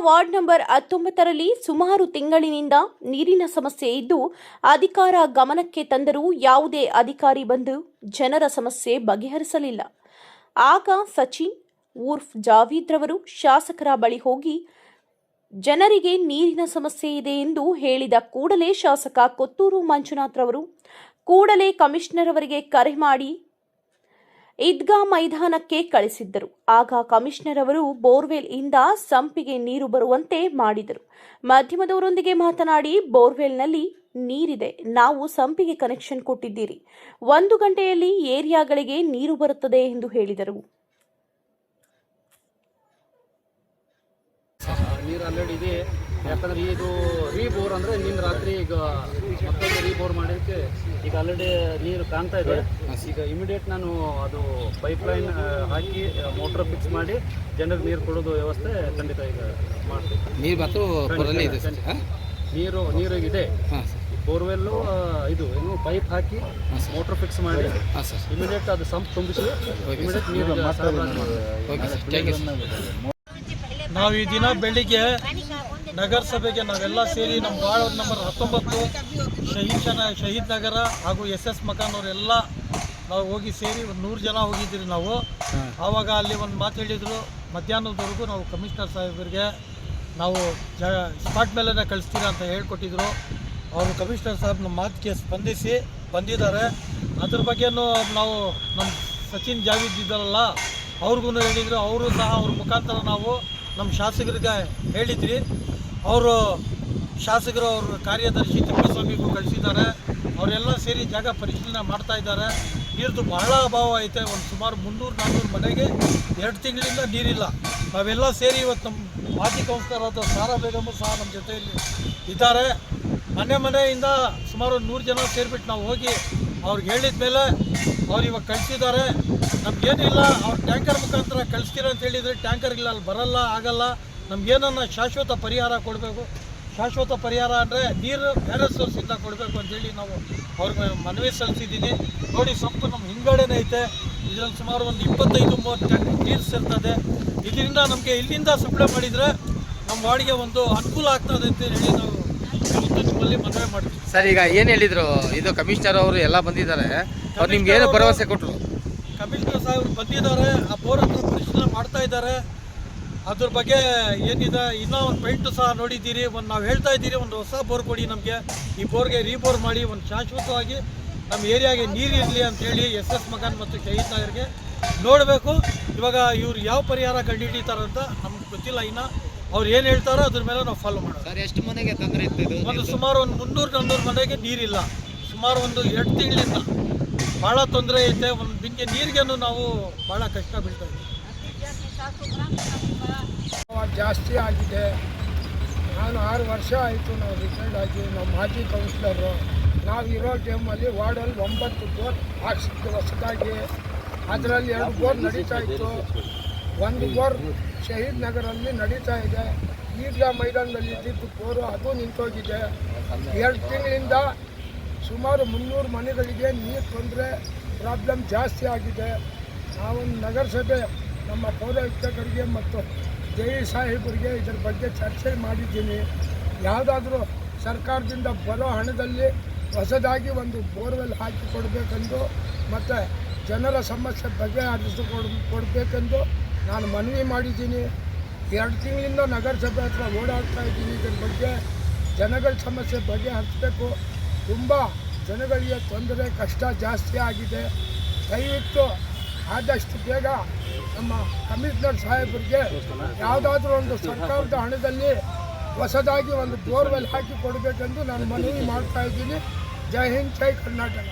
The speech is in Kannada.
ವಾರ್ಡ್ ನಂಬರ್ 19ರಲ್ಲಿ ಸುಮಾರು ತಿಂಗಳಿನಿಂದ ನೀರಿನ ಸಮಸ್ಯೆ ಇದ್ದು ಅಧಿಕಾರ ಗಮನಕ್ಕೆ ತಂದರೂ ಯಾವುದೇ ಅಧಿಕಾರಿ ಬಂದು ಜನರ ಸಮಸ್ಯೆ ಬಗೆಹರಿಸಲಿಲ್ಲ. ಆಗ ಸಚಿನ್ ಉರ್ಫ್ ಜಾವೀದ್ ರವರು ಶಾಸಕರ ಬಳಿ ಹೋಗಿ ಜನರಿಗೆ ನೀರಿನ ಸಮಸ್ಯೆ ಇದೆ ಎಂದು ಹೇಳಿದ ಕೂಡಲೇ ಶಾಸಕ ಕೊತ್ತೂರು ಮಂಜುನಾಥ್ ರವರು ಕೂಡಲೇ ಕಮಿಷನರ್ ಅವರಿಗೆ ಕರೆ ಮಾಡಿ ಈದ್ಗಾ ಮೈದಾನಕ್ಕೆ ಕಳಿಸಿದ್ದರು. ಆಗ ಕಮಿಷನರ್ ಅವರು ಬೋರ್ವೆಲ್ ಇಂದ ಸಂಪಿಗೆ ನೀರು ಬರುವಂತೆ ಮಾಡಿದರು. ಮಾಧ್ಯಮದವರೊಂದಿಗೆ ಮಾತನಾಡಿ, ಬೋರ್ವೆಲ್ನಲ್ಲಿ ನೀರಿದೆ, ನಾವು ಸಂಪಿಗೆ ಕನೆಕ್ಷನ್ ಕೊಟ್ಟಿದ್ದೀರಿ, 1 ಗಂಟೆಯಲ್ಲಿ ಏರಿಯಾಗಳಿಗೆ ನೀರು ಬರುತ್ತದೆ ಎಂದು ಹೇಳಿದರು. ನೀರು ಆಲ್ರೆಡಿ ಇದೆ. ಯಾಕಂದ್ರೆ ಇದು ರೀಬೋರ್ ಅಂದರೆ ನಿನ್ನ ರಾತ್ರಿ ಈಗ ಮತ್ತೊಂದು ರೀಬೋರ್ ಮಾಡೋಕ್ಕೆ ಈಗ ಆಲ್ರೆಡಿ ನೀರು ಕಾಣ್ತಾ ಇದೆ. ಈಗ ಇಮಿಡಿಯೇಟ್ ನಾನು ಅದು ಪೈಪ್ಲೈನ್ ಹಾಕಿ ಮೋಟ್ರ್ ಫಿಕ್ಸ್ ಮಾಡಿ ಜನರಿಗೆ ನೀರು ಕೊಡೋದು ವ್ಯವಸ್ಥೆ ಖಂಡಿತ ಈಗ ಮಾಡ್ತೀವಿ. ನೀರು ಮಾತ್ರ ನೀರು ಇದೆ. ಬೋರ್ವೆಲ್ಲು ಇದು ಏನು ಪೈಪ್ ಹಾಕಿ ಮೋಟ್ರ್ ಫಿಕ್ಸ್ ಮಾಡಿ ಇಮಿಡಿಯೇಟ್ ಅದು ಸಂಪ್ ತುಂಬಿಸಿ ಇಮಿಡಿಯೇಟ್ ನೀರು ನಾವು ಈ ದಿನ ಬೆಳಿಗ್ಗೆ ನಗರಸಭೆಗೆ ನಾವೆಲ್ಲ ಸೇರಿ ನಮ್ಮ ವಾರ್ಡ್ ನಂಬರ್ 19 ಶಹೀದ್ ನಗರ ಹಾಗೂ SS ಮಕಾನ್ ಅವರೆಲ್ಲ ನಾವು ಹೋಗಿ ಸೇರಿ ಒಂದು 100 ಜನ ಹೋಗಿದ್ದೀರಿ ನಾವು. ಆವಾಗ ಅಲ್ಲಿ ಒಂದು ಮಾತು ಹೇಳಿದರು, ಮಧ್ಯಾಹ್ನದವರೆಗೂ ನಾವು ಕಮಿಷನರ್ ಸಾಹೇಬರಿಗೆ ನಾವು ಸ್ಪಾಟ್ ಮೇಲೇ ಕಳಿಸ್ತೀರಾ ಅಂತ ಹೇಳ್ಕೊಟ್ಟಿದ್ರು. ಅವರು ಕಮಿಷನರ್ ಸಾಹೇಬ್ ನಮ್ಮ ಮಾತಿಗೆ ಸ್ಪಂದಿಸಿ ಬಂದಿದ್ದಾರೆ. ಅದ್ರ ಬಗ್ಗೆನೂ ನಾವು ನಮ್ಮ ಸಚಿನ್ ಜಾವೀದ್ ಇದ್ದಾರಲ್ಲ ಅವ್ರಿಗೂ ಹೇಳಿದರು. ಅವರು ಸಹ ಅವ್ರ ಮುಖಾಂತರ ನಾವು ನಮ್ಮ ಶಾಸಕರಿಗೆ ಹೇಳಿದ್ರಿ. ಅವರು ಶಾಸಕರು ಅವ್ರ ಕಾರ್ಯದರ್ಶಿ ತಿಪ್ಪೇಸ್ವಾಮಿಗೂ ಕಳಿಸಿದ್ದಾರೆ. ಅವರೆಲ್ಲ ಸೇರಿ ಜಾಗ ಪರಿಶೀಲನೆ ಮಾಡ್ತಾ ಇದ್ದಾರೆ. ನೀರ್ದು ಬಹಳ ಅಭಾವ ಐತೆ. ಒಂದು ಸುಮಾರು 300-400 ಮನೆಗೆ 2 ತಿಂಗಳಿಂದ ನೀರಿಲ್ಲ. ನಾವೆಲ್ಲ ಸೇರಿ ಇವತ್ತು ನಮ್ಮ ಮಾಜಿ ಕೌನ್ಸಿಲರ್ ಆದ ಸಾರಾ ಬೇಗಮು ಸಹ ನಮ್ಮ ಜೊತೆಯಲ್ಲಿ ಇದ್ದಾರೆ. ಮನೆಯಿಂದ ಸುಮಾರು 100 ಜನ ಸೇರಿಬಿಟ್ಟು ನಾವು ಹೋಗಿ ಅವ್ರಿಗೆ ಹೇಳಿದ ಮೇಲೆ ಅವ್ರು ಇವಾಗ ಕಳಿಸಿದ್ದಾರೆ. ನಮಗೇನಿಲ್ಲ, ಅವ್ರು ಟ್ಯಾಂಕರ್ ಮುಖಾಂತರ ಕಳಿಸ್ತೀರ ಅಂತ ಹೇಳಿದರೆ ಟ್ಯಾಂಕರ್ ಇಲ್ಲ, ಅಲ್ಲಿ ಬರಲ್ಲ, ಆಗಲ್ಲ. ನಮಗೇನನ್ನ ಶಾಶ್ವತ ಪರಿಹಾರ ಕೊಡಬೇಕು. ಶಾಶ್ವತ ಪರಿಹಾರ ಅಂದರೆ ನೀರು ಬೇರೆ ಸೋರ್ಸಿಂದ ಕೊಡಬೇಕು ಅಂತೇಳಿ ನಾವು ಅವ್ರಿಗೆ ಮನವಿ ಸಲ್ಲಿಸಿದ್ದೀನಿ. ನೋಡಿ, ಸಂಪು ನಮ್ಮ ಹಿಂದ್ಗಡೆನೇ ಐತೆ. ಇದರಲ್ಲಿ ಸುಮಾರು ಒಂದು 25-30 ಟ್ಯಾಂಕ್ ನೀರು ಸೇರ್ತದೆ. ಇದರಿಂದ ನಮಗೆ ಇಲ್ಲಿಂದ ಸಪ್ಲೈ ಮಾಡಿದರೆ ನಮ್ಮ ವಾರ್ಡ್ಗೆ ಒಂದು ಅನುಕೂಲ ಆಗ್ತದೆ ಅಂತ ಹೇಳಿ ನಾವು ನಿಮ್ಮಲ್ಲಿ ಮನವಿ ಮಾಡ್ತೀವಿ. ಸರ್, ಈಗ ಏನು ಹೇಳಿದರು, ಇದು ಕಮಿಷನರ್ ಅವರು ಎಲ್ಲ ಬಂದಿದ್ದಾರೆ, ಅವ್ರು ನಿಮ್ಗೆ ಏನು ಭರವಸೆ ಕೊಟ್ಟರು? ಕಮಿಷನರ್ ಸಾಹೇಬರು ಬಂದಿದ್ದಾರೆ, ಆ ಬೋರ್ ಹತ್ರ ಪರಿಶೀಲನೆ ಮಾಡ್ತಾ ಇದ್ದಾರೆ. ಅದ್ರ ಬಗ್ಗೆ ಏನಿದೆ, ಇನ್ನೂ ಒಂದು ಪೈಂಟು ಸಹ ನೋಡಿದ್ದೀರಿ. ನಾವು ಹೇಳ್ತಾ ಇದ್ದೀರಿ, ಒಂದು ಹೊಸ ಬೋರ್ ಕೊಡಿ ನಮಗೆ, ಈ ಬೋರ್ಗೆ ರೀಬೋರ್ ಮಾಡಿ ಒಂದು ಶಾಶ್ವತವಾಗಿ ನಮ್ಮ ಏರಿಯಾಗೆ ನೀರು ಇರಲಿ ಅಂತೇಳಿ SS ಮಕಾನ್ ಮತ್ತು ಶಹೀದ್ ನಗರ್ಗೆ ನೋಡಬೇಕು. ಇವಾಗ ಇವ್ರು ಯಾವ ಪರಿಹಾರ ಕಂಡುಹಿಡಿತಾರಂತ ನಮ್ಗೆ ಗೊತ್ತಿಲ್ಲ. ಇನ್ನು ಅವ್ರು ಏನು ಹೇಳ್ತಾರೋ ಅದ್ರ ಮೇಲೆ ನಾವು ಫಾಲೋ ಮಾಡೋಣ. ಸರ್, ಎಷ್ಟು ಮನೆಗೆ ತೊಂದರೆ ಇತ್ತು? ಒಂದು ಸುಮಾರು ಒಂದು 300-400 ಮನೆಗೆ ನೀರಿಲ್ಲ. ಸುಮಾರು ಒಂದು 2 ತಿಂಗಳಿಂದ ಭಾಳ ತೊಂದರೆ ಐತೆ. ಒಂದು ಬಿಂಗೆ ನೀರಿಗೇನು ನಾವು ಭಾಳ ಕಷ್ಟ ಬೀಳ್ತಾ ಇದ್ದೀವಿ. ಜಾಸ್ತಿ ಆಗಿದೆ. ನಾನು 6 ವರ್ಷ ಆಯಿತು ನಾವು ರಿಟೈರ್ಡ್ ಆಗಿ. ನಮ್ಮ ಮಾಜಿ ಕೌನ್ಸಿಲರು ನಾವು ಇರೋ ಟೈಮಲ್ಲಿ ವಾರ್ಡಲ್ಲಿ 9 ಬೋರ್ ಹಾಕ್ಸಿದ್ದು ಹೊಸದಾಗಿ. ಅದರಲ್ಲಿ 2 ಬೋರ್ ನಡೀತಾ ಇತ್ತು. 1 ಬೋರ್ ಶಹೀದ್ ನಗರಲ್ಲಿ ನಡೀತಾ ಇದೆ. ಈದ್ಗಾ ಮೈದಾನದಲ್ಲಿ ಇದ್ದಿದ್ದು ಬೋರು ಅದು ನಿಂತೋಗಿದೆ. 2 ತಿಂಗಳಿಂದ ಸುಮಾರು 300 ಮನೆಗಳಿಗೆ ನೀರು ತೊಂದರೆ ಪ್ರಾಬ್ಲಮ್ ಜಾಸ್ತಿ ಆಗಿದೆ. ನಾವು ನಗರಸಭೆ ನಮ್ಮ ಪೌರಾಯುಕ್ತರಿಗೆ ಮತ್ತು ಸಾಹೇಬರಿಗೆ ಇದರ ಬಗ್ಗೆ ಚರ್ಚೆ ಮಾಡಿದ್ದೀನಿ. ಯಾವುದಾದ್ರೂ ಸರ್ಕಾರದಿಂದ ಬರೋ ಹಣದಲ್ಲಿ ಹೊಸದಾಗಿ ಒಂದು ಬೋರ್ವೆಲ್ ಹಾಕಿ ಕೊಡಬೇಕೆಂದು ಮತ್ತು ಜನರ ಸಮಸ್ಯೆ ಕೊಡಬೇಕೆಂದು ನಾನು ಮನವಿ ಮಾಡಿದ್ದೀನಿ. 2 ತಿಂಗಳಿಂದ ನಗರಸಭೆ ಹತ್ರ ಓಡಾಡ್ತಾ ಇದ್ದೀನಿ. ಇದರ ಬಗ್ಗೆ ಜನಗಳ ಸಮಸ್ಯೆ ಬಗೆಹರಿಸಬೇಕು. ತುಂಬ ಜನಗಳಿಗೆ ತೊಂದರೆ ಕಷ್ಟ ಜಾಸ್ತಿ ಆಗಿದೆ. ದಯವಿಟ್ಟು ಆದಷ್ಟು ಬೇಗ ನಮ್ಮ ಕಮಿಷನರ್ ಸಾಹೇಬರಿಗೆ ಯಾವುದಾದ್ರೂ ಒಂದು ಸರ್ಕಾರದ ಹಣದಲ್ಲಿ ಹೊಸದಾಗಿ ಒಂದು ಬೋರ್ವೆಲ್ ಹಾಕಿ ಕೊಡಬೇಕೆಂದು ನಾನು ಮನವಿ ಮಾಡ್ತಾ ಇದ್ದೀನಿ. ಜೈ ಹಿಂದ್, ಜೈ ಕರ್ನಾಟಕ.